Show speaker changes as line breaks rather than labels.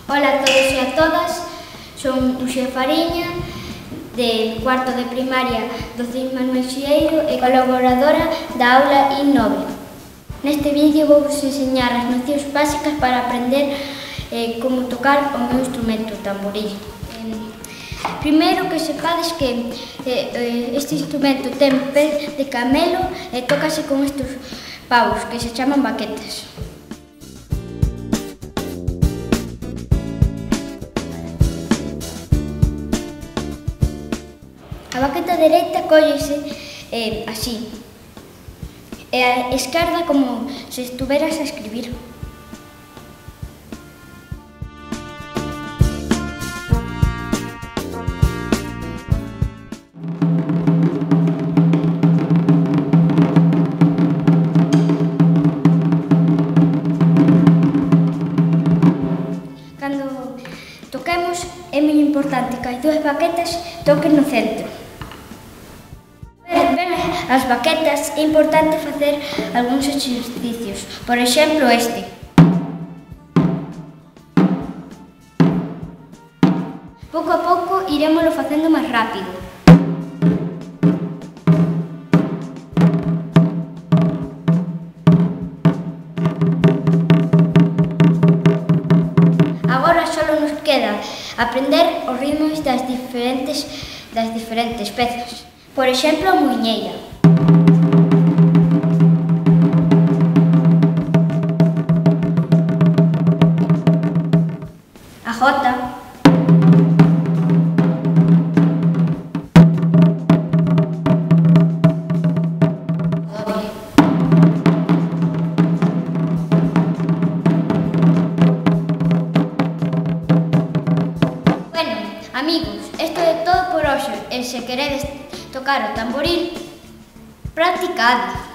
Ola a todos e a todas, son Uxía Fariña, de cuarto de primaria do CIS Manuel Xieiro e colaboradora da aula I9. Neste vídeo vou vos enseñar as nocións básicas para aprender como tocar o meu instrumento, o tamboril. Primeiro que sepades que este instrumento ten pé de camelo e tócase con estes paus que se chaman baquetas. A baqueta dereita cóllese así, e a esquerda como se estuveras a escribir. Cando toquemos é moi importante que as dúas baquetas toquen no centro. As baquetas é importante facer algúns exercicios, por exemplo este. Pouco a pouco irémolo facendo máis rápido. Agora só nos queda aprender os ritmos das diferentes pezas. Por exemplo, a muiñeira. A jota. Bueno, amigos, isto é todo por hoxe. E se queredes tocar o tamboril, practicade.